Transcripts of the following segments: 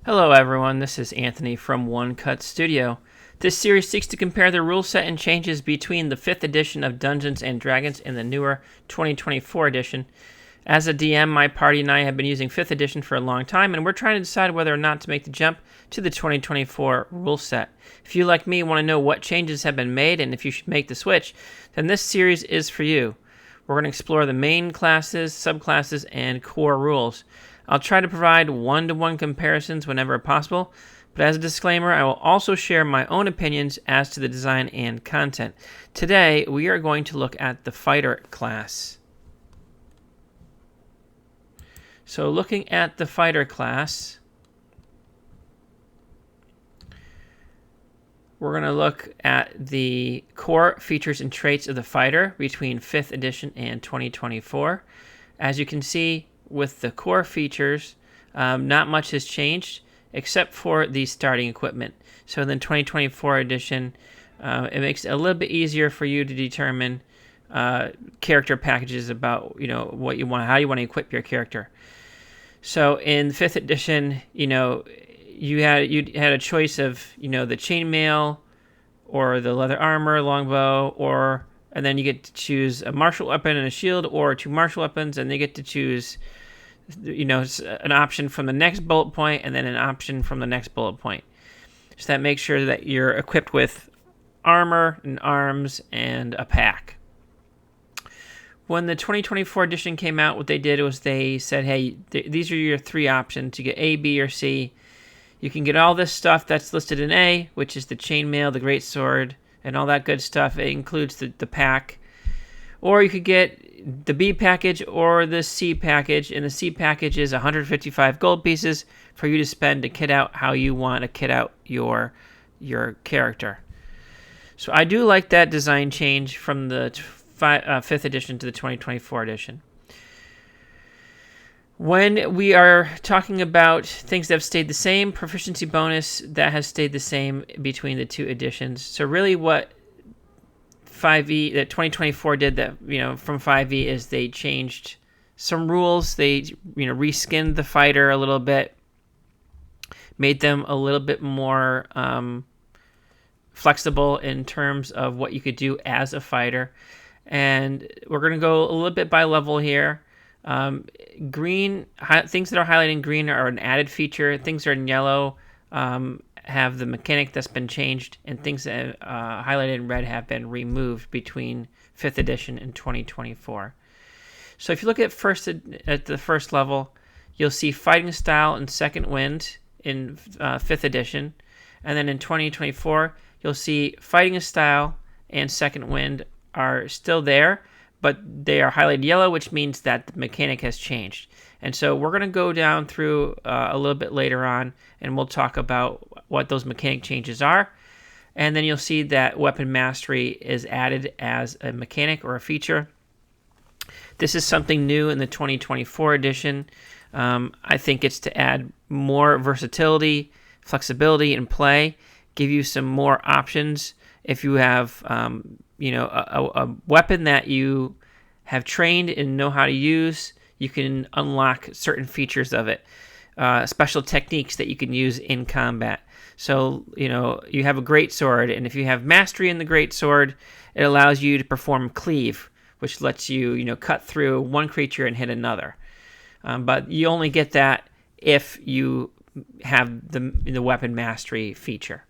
Hello everyone, this is Anthony from One Cut Studio. This series seeks to compare the rule set and changes between the 5th edition of Dungeons & Dragons and the newer 2024 edition. As a DM, my party and I have been using 5th edition for a long time, and we're trying to decide whether or not to make the jump to the 2024 rule set. If you, like me, want to know what changes have been made and if you should make the switch, then this series is for you. We're going to explore the main classes, subclasses, and core rules. I'll try to provide one-to-one comparisons whenever possible, but as a disclaimer, I will also share my own opinions as to the design and content. Today, we are going to look at the fighter class. So looking at the fighter class, we're going to look at the core features and traits of the fighter between 5th edition and 2024. As you can see, with the core features, not much has changed except for the starting equipment. So in the 2024 edition, it makes it a little bit easier for you to determine character packages about what you want, how you want to equip your character. So in 5th edition, you had a choice of the chainmail or the leather armor, longbow, and then you get to choose a martial weapon and a shield, or two martial weapons, and they get to choose an option from the next bullet point and then an option from the next bullet point. So that makes sure that you're equipped with armor and arms and a pack. When the 2024 edition came out, what they did was they said, hey, these are your three options. You get A, B, or C. You can get all this stuff that's listed in A, which is the chainmail, the greatsword, and all that good stuff. It includes the pack. Or you could get the B package or the C package, and the C package is 155 gold pieces for you to spend to kit out how you want to kit out your character. So I do like that design change from the 5th edition to the 2024 edition. When we are talking about things that have stayed the same, proficiency bonus, that has stayed the same between the two editions. So really what 5e that 2024 did that from 5e is they changed some rules. They reskinned the fighter a little bit, made them a little bit more flexible in terms of what you could do as a fighter. And we're going to go a little bit by level here. Green, things that are highlighted in green are an added feature. Things that are in yellow have the mechanic that's been changed, and things that highlighted in red have been removed between 5th edition and 2024. So if you look at the first level, you'll see fighting style and second wind in 5th edition, and then in 2024 you'll see fighting style and second wind are still there, but they are highlighted yellow, which means that the mechanic has changed. And so we're going to go down through a little bit later on, and we'll talk about what those mechanic changes are. And then you'll see that weapon mastery is added as a mechanic or a feature. This is something new in the 2024 edition. I think it's to add more versatility, flexibility in play, give you some more options. If you have a weapon that you have trained and know how to use, you can unlock certain features of it, special techniques that you can use in combat. So, you have a greatsword, and if you have mastery in the greatsword, it allows you to perform cleave, which lets you, cut through one creature and hit another. But you only get that if you have the weapon mastery feature.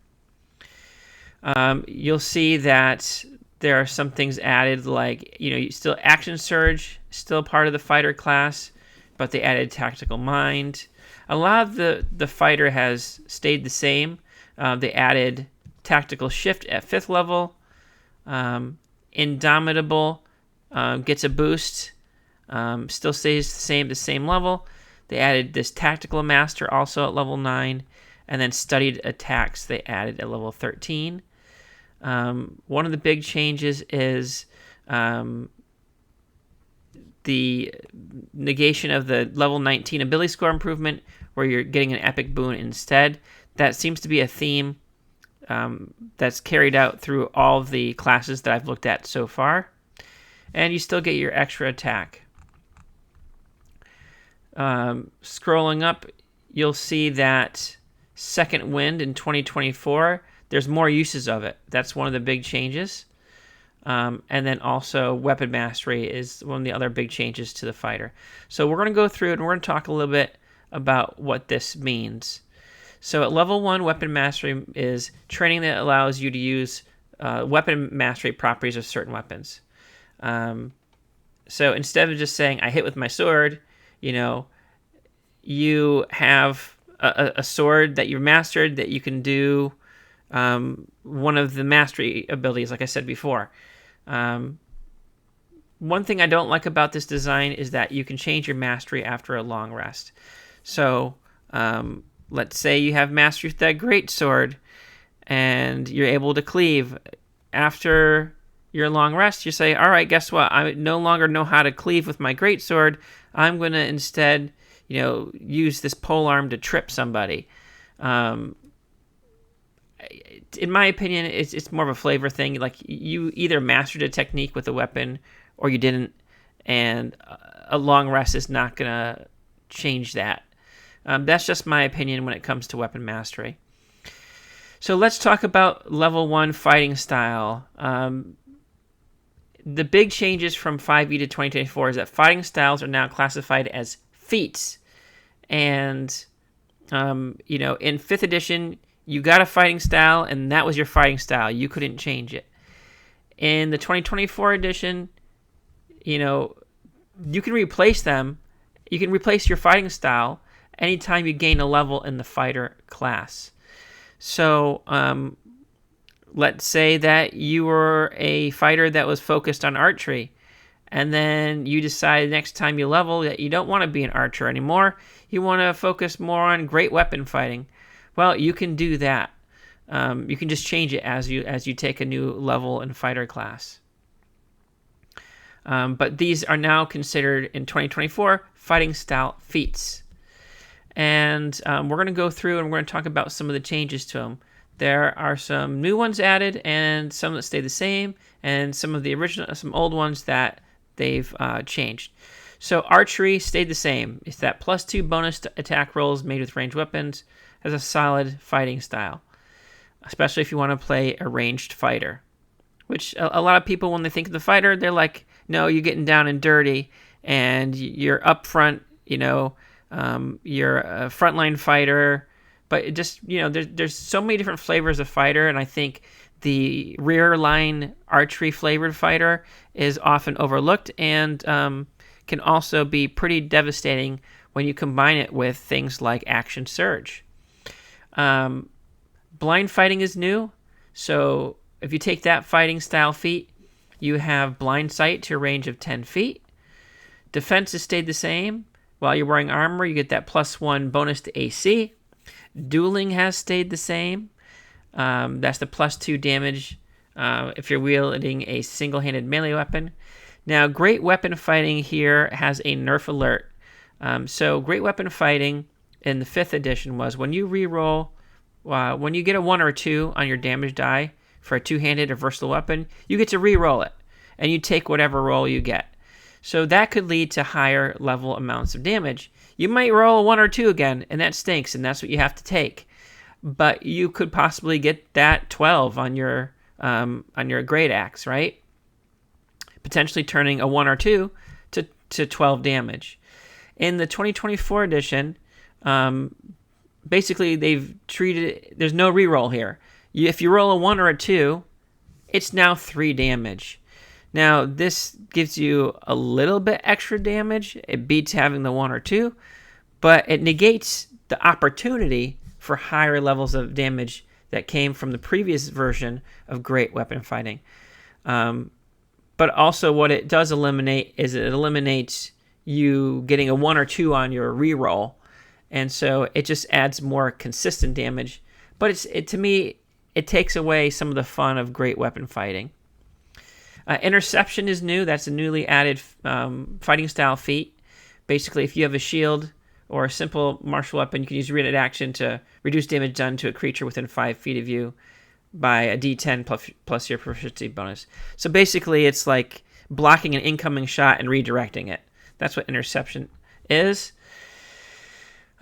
You'll see that there are some things added, like, still action surge, still part of the fighter class, but they added tactical mind. A lot of the fighter has stayed the same. They added tactical shift at 5th level. Indomitable gets a boost, still stays the same level. They added this tactical master also at level 9, and then studied attacks they added at level 13. One of the big changes is the negation of the level 19 ability score improvement, where you're getting an epic boon instead. That seems to be a theme that's carried out through all of the classes that I've looked at so far. And you still get your extra attack. Scrolling up, you'll see that Second Wind in 2024, there's more uses of it. That's one of the big changes. And then also Weapon Mastery is one of the other big changes to the fighter. So we're going to go through it and we're going to talk a little bit about what this means. So at level 1, Weapon Mastery is training that allows you to use weapon mastery properties of certain weapons. So instead of just saying, I hit with my sword, you have a sword that you've mastered that you can do one of the mastery abilities, like I said before. One thing I don't like about this design is that you can change your mastery after a long rest. So let's say you have mastery with that greatsword and you're able to cleave. After your long rest, you say, all right, guess what? I no longer know how to cleave with my greatsword. I'm going to instead, use this polearm to trip somebody. In my opinion, it's more of a flavor thing. Like, you either mastered a technique with a weapon or you didn't, and a long rest is not going to change that. That's just my opinion when it comes to weapon mastery. So let's talk about level 1 fighting style. The big changes from 5e to 2024 is that fighting styles are now classified as feats. And, in 5th edition, you got a fighting style, and that was your fighting style. You couldn't change it. In the 2024 edition, you can replace them. You can replace your fighting style anytime you gain a level in the fighter class. So, let's say that you were a fighter that was focused on archery, and then you decide next time you level that you don't want to be an archer anymore. You want to focus more on great weapon fighting. Well, you can do that. You can just change it as you take a new level in fighter class. But these are now considered in 2024 fighting style feats. And we're going to go through and we're going to talk about some of the changes to them. There are some new ones added and some that stay the same, and some old ones that they've changed. So archery stayed the same. It's that +2 bonus to attack rolls made with ranged weapons. Has a solid fighting style, especially if you want to play a ranged fighter. Which a lot of people, when they think of the fighter, they're like, no, you're getting down and dirty, and you're up front. You're a frontline fighter. But it just, there's so many different flavors of fighter, and I think the rear line archery flavored fighter is often overlooked and can also be pretty devastating when you combine it with things like action surge. Blind fighting is new, so if you take that fighting style feat, you have blind sight to a range of 10 feet. Defense has stayed the same. While you're wearing armor, you get that +1 bonus to AC. Dueling has stayed the same. That's the +2 damage if you're wielding a single-handed melee weapon. Now, great weapon fighting here has a nerf alert. So great weapon fighting in the 5th edition was when you reroll, when you get a 1 or a 2 on your damage die for a two-handed or versatile weapon, you get to reroll it, and you take whatever roll you get. So that could lead to higher level amounts of damage. You might roll a 1 or 2 again, and that stinks, and that's what you have to take. But you could possibly get that 12 on your great axe, right? Potentially turning a 1 or 2 to 12 damage. In the 2024 edition, basically they've treated there's no reroll here. If you roll a 1 or a 2, it's now 3 damage. Now, this gives you a little bit extra damage. It beats having the 1 or 2, but it negates the opportunity for higher levels of damage that came from the previous version of great weapon fighting. But also what it does eliminate is it eliminates you getting a 1 or 2 on your reroll, and so it just adds more consistent damage. But to me, it takes away some of the fun of great weapon fighting. Interception is new. That's a newly added fighting style feat. Basically, if you have a shield or a simple martial weapon, you can use ready action to reduce damage done to a creature within 5 feet of you by a d10 plus your proficiency bonus. So basically, it's like blocking an incoming shot and redirecting it. That's what interception is.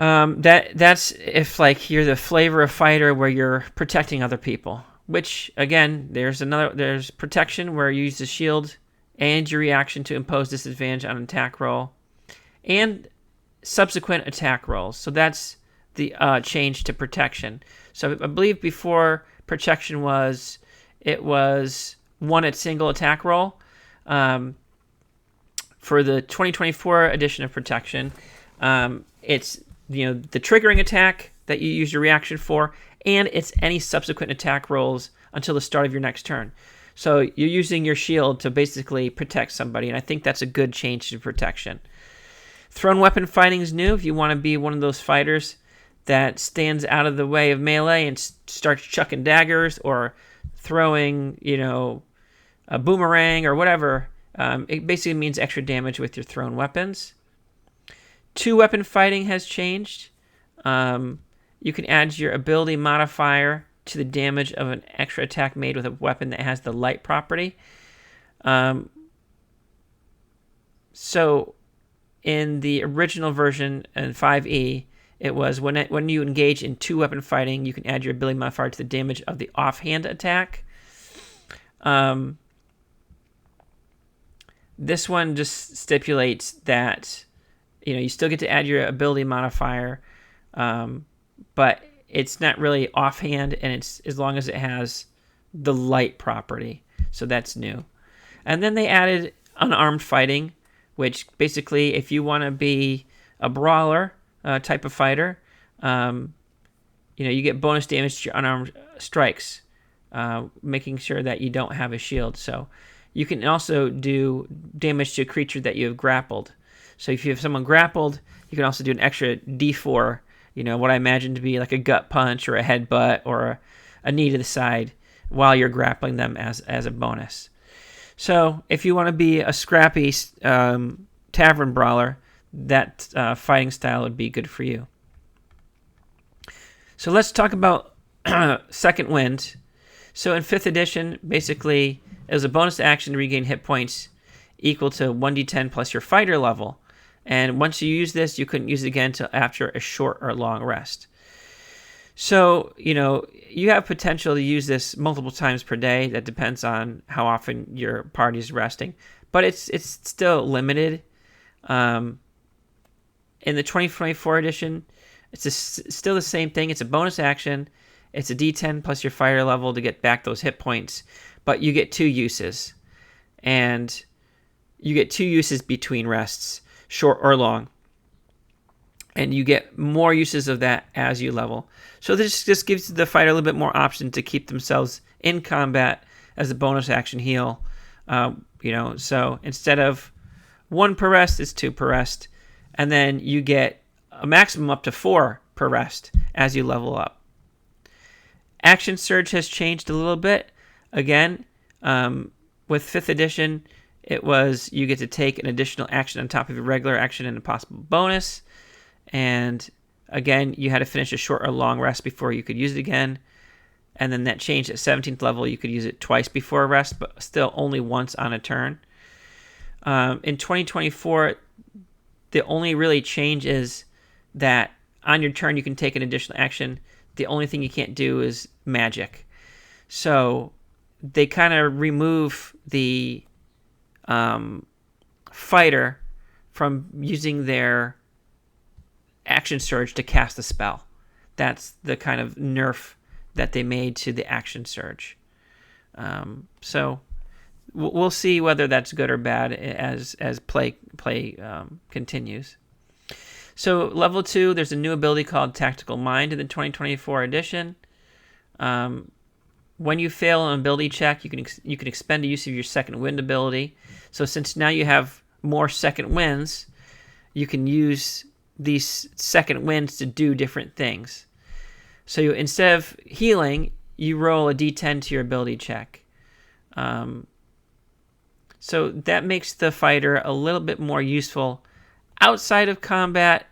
That's if like you're the flavor of fighter where you're protecting other people. Which again, there's protection where you use the shield and your reaction to impose disadvantage on an attack roll, and subsequent attack rolls. So that's the change to protection. So I believe before protection it was one at single attack roll. For the 2024 edition of protection, it's the triggering attack that you use your reaction for, and it's any subsequent attack rolls until the start of your next turn. So you're using your shield to basically protect somebody, and I think that's a good change to protection. Thrown weapon fighting is new. If you want to be one of those fighters that stands out of the way of melee and starts chucking daggers or throwing, a boomerang or whatever, it basically means extra damage with your thrown weapons. 2-weapon fighting has changed. You can add your ability modifier to the damage of an extra attack made with a weapon that has the light property. So in the original version in 5e, it was when you engage in 2-weapon fighting, you can add your ability modifier to the damage of the offhand attack. This one just stipulates that you still get to add your ability modifier, but it's not really offhand, and it's as long as it has the light property. So that's new. And then they added unarmed fighting, which basically, if you want to be a brawler type of fighter, you get bonus damage to your unarmed strikes, making sure that you don't have a shield. So you can also do damage to a creature that you have grappled. So if you have someone grappled, you can also do an extra D4, what I imagine to be like a gut punch or a headbutt or a knee to the side while you're grappling them as a bonus. So if you want to be a scrappy tavern brawler, that fighting style would be good for you. So let's talk about Second Wind. So in 5th edition, basically, it was a bonus action to regain hit points equal to 1d10 plus your fighter level. And once you use this, you couldn't use it again until after a short or long rest. So, you have potential to use this multiple times per day. That depends on how often your party is resting. But it's still limited. In the 2024 edition, it's still the same thing. It's a bonus action. It's a D10 plus your fighter level to get back those hit points. But you get 2 uses. And you get 2 uses between rests, short or long. And you get more uses of that as you level. So this just gives the fighter a little bit more option to keep themselves in combat as a bonus action heal. So instead of 1 per rest, it's 2 per rest. And then you get a maximum up to 4 per rest as you level up. Action Surge has changed a little bit. Again, with 5th edition, it was you get to take an additional action on top of your regular action and a possible bonus. And again, you had to finish a short or long rest before you could use it again. And then that changed at 17th level. You could use it twice before a rest, but still only once on a turn. In 2024, the only really change is that on your turn, you can take an additional action. The only thing you can't do is magic. So they kind of remove the fighter from using their action surge to cast a spell. That's the kind of nerf that they made to the action surge. So we'll see whether that's good or bad as play continues. So level 2, there's a new ability called Tactical Mind in the 2024 edition. When you fail an ability check, you can expend the use of your Second Wind ability. So since now you have more Second Winds, you can use these Second Winds to do different things. So instead of healing, you roll a d10 to your ability check. So that makes the fighter a little bit more useful outside of combat.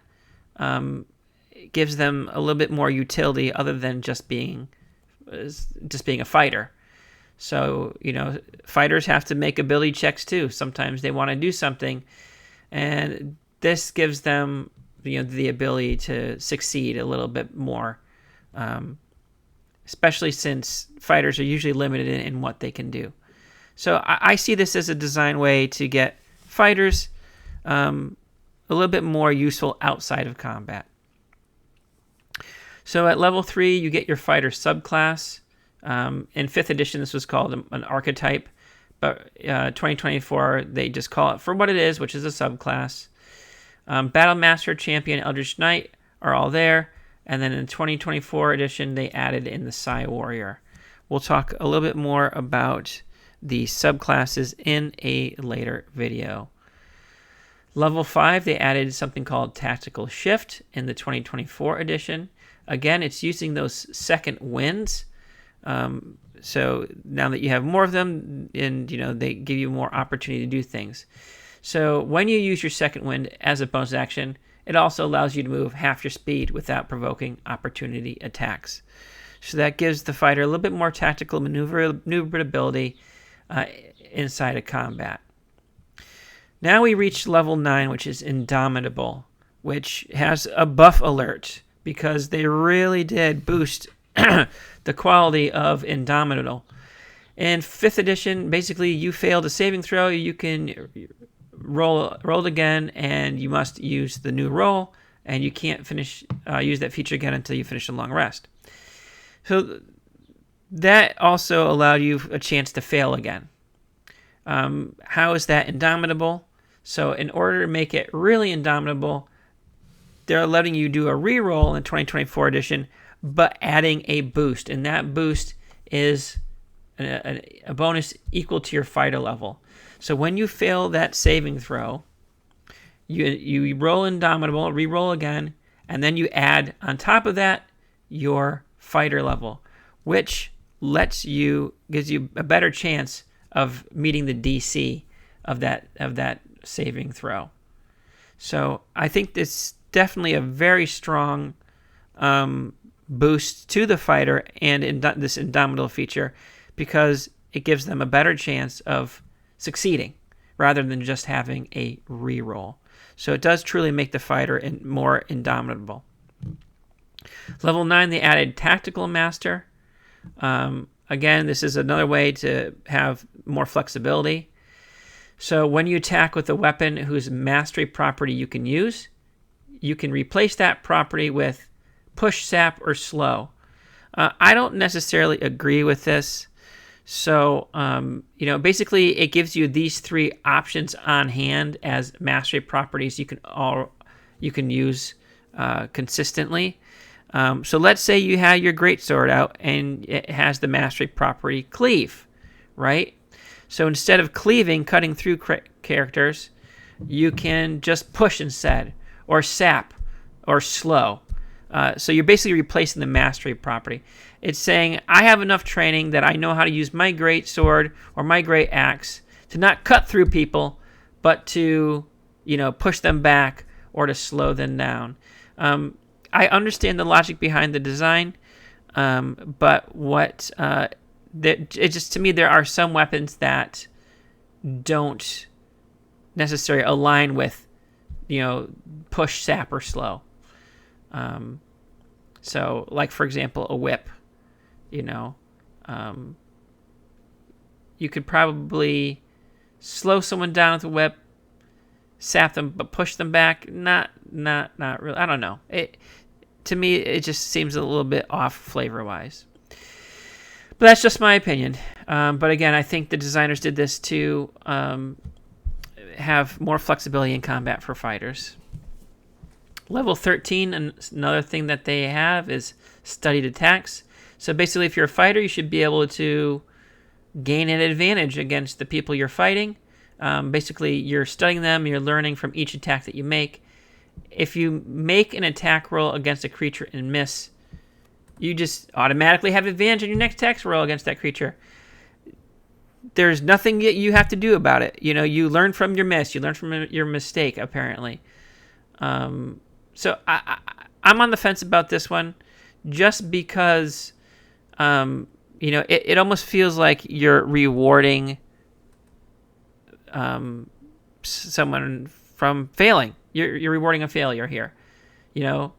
It gives them a little bit more utility other than just being a fighter. So, fighters have to make ability checks too. Sometimes they want to do something, and this gives them the ability to succeed a little bit more, especially since fighters are usually limited in what they can do. So I see this as a design way to get fighters a little bit more useful outside of combat. So at level 3, you get your fighter subclass. In 5th edition, this was called an archetype, but 2024, they just call it for what it is, which is a subclass. Battle Master, Champion, Eldritch Knight are all there. And then in 2024 edition, they added in the Psy Warrior. We'll talk a little bit more about the subclasses in a later video. Level 5, they added something called Tactical Shift in the 2024 edition. Again, it's using those second winds. So now that you have more of them, and they give you more opportunity to do things. So when you use your second wind as a bonus action, it also allows you to move half your speed without provoking opportunity attacks. So that gives the fighter a little bit more tactical maneuverability inside of combat. Now we reach level 9, which is Indomitable, which has a buff alert because they really did boost the quality of Indomitable. In 5th edition, basically you failed a saving throw, you can roll again, and you must use the new roll, and you can't use that feature again until you finish a long rest. So that also allowed you a chance to fail again. How is that Indomitable? So in order to make it really Indomitable, they're letting you do a reroll in 2024 edition, but adding a boost, and that boost is a bonus equal to your fighter level. So when you fail that saving throw, you roll Indomitable, re-roll again, and then you add on top of that your fighter level, which gives you a better chance of meeting the DC of that saving throw. So I think this definitely a very strong boost to the fighter and this Indomitable feature, because it gives them a better chance of succeeding rather than just having a reroll. So it does truly make the fighter more indomitable. Level 9, they added Tactical Master. Again, this is another way to have more flexibility. So when you attack with a weapon whose mastery property you can use, you can replace that property with Push, Sap, or Slow. I don't necessarily agree with this. So, basically it gives you these 3 options on hand as mastery properties you can use consistently. So let's say you have your greatsword out and it has the mastery property Cleave, right? So instead of cleaving, cutting through characters, you can just push instead, or Sap, or Slow. So you're basically replacing the mastery property. It's saying, I have enough training that I know how to use my great sword or my great axe to not cut through people, but to, push them back or to slow them down. I understand the logic behind the design, but to me, there are some weapons that don't necessarily align with, push, sap, or slow. So, like, for example, a whip, you could probably slow someone down with a whip, sap them, but push them back. Not really. I don't know. To me, it just seems a little bit off flavor-wise. But that's just my opinion. But again, I think the designers did this to have more flexibility in combat for fighters. Level 13, another thing that they have is studied attacks. So basically, if you're a fighter, you should be able to gain an advantage against the people you're fighting. Basically, you're studying them, you're learning from each attack that you make. If you make an attack roll against a creature and miss, you just automatically have advantage on your next attack roll against that creature. There's nothing that you have to do about it. You learn from your miss, you learn from your mistake, apparently. So I'm on the fence about this one, just because, it almost feels like you're rewarding someone from failing. You're rewarding a failure here. you know,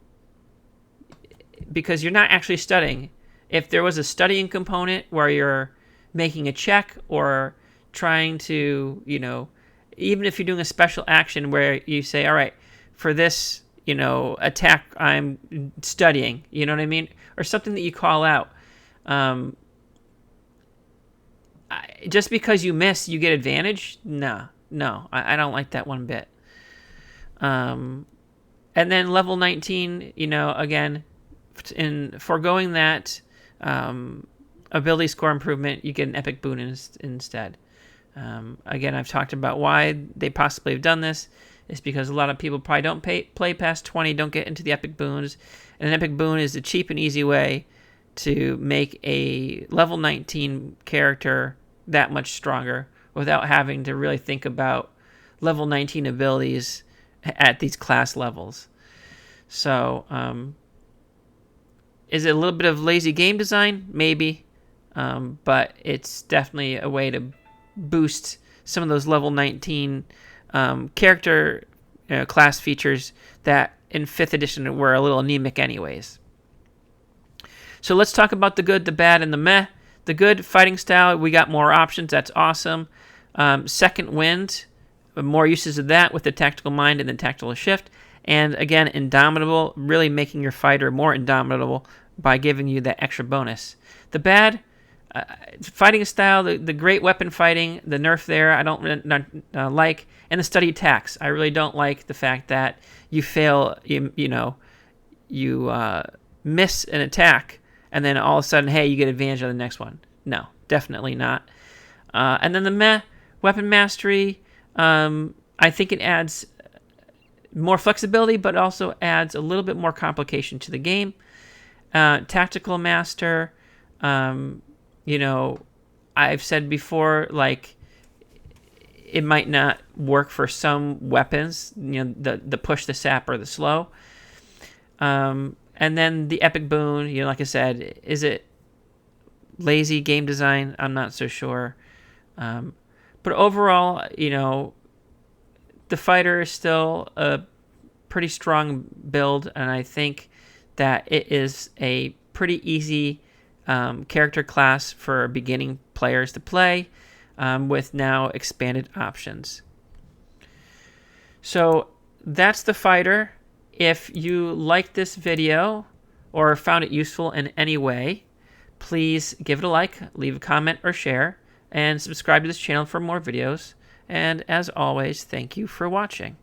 because you're not actually studying. If there was a studying component where you're making a check or trying to, you know, even if you're doing a special action where you say, all right, for this, you know, attack, I'm studying, you know what I mean? Or something that you call out. Just because you miss, you get advantage? No, I don't like that one bit. And then level 19, you know, again, in foregoing that ability score improvement, you get an epic boon instead. Again, I've talked about why they possibly have done this. It's because a lot of people probably don't play past 20, don't get into the epic boons. And an epic boon is a cheap and easy way to make a level 19 character that much stronger without having to really think about level 19 abilities at these class levels. So, is it a little bit of lazy game design? Maybe. But it's definitely a way to boost some of those level 19 character class features that in 5th edition were a little anemic anyways. So let's talk about the good, the bad, and the meh. The good, fighting style, we got more options. That's awesome. Second wind, more uses of that with the tactical mind and the tactical shift. And again, indomitable, really making your fighter more indomitable by giving you that extra bonus. The bad, fighting style, the great weapon fighting, the nerf there, I don't like. And the study attacks. I really don't like the fact that you fail, you miss an attack, and then all of a sudden, hey, you get advantage on the next one. No, definitely not. And then the meh, weapon mastery, I think it adds more flexibility, but also adds a little bit more complication to the game. Tactical master, you know, I've said before, like, it might not work for some weapons, you know, the push, the sap, or the slow. And then the epic boon, you know, like I said, is it lazy game design? I'm not so sure. But overall, you know, the fighter is still a pretty strong build, and I think that it is a pretty easy character class for beginning players to play with now expanded options. So that's the fighter. If you liked this video or found it useful in any way, please give it a like, leave a comment or share, and subscribe to this channel for more videos. And as always, thank you for watching.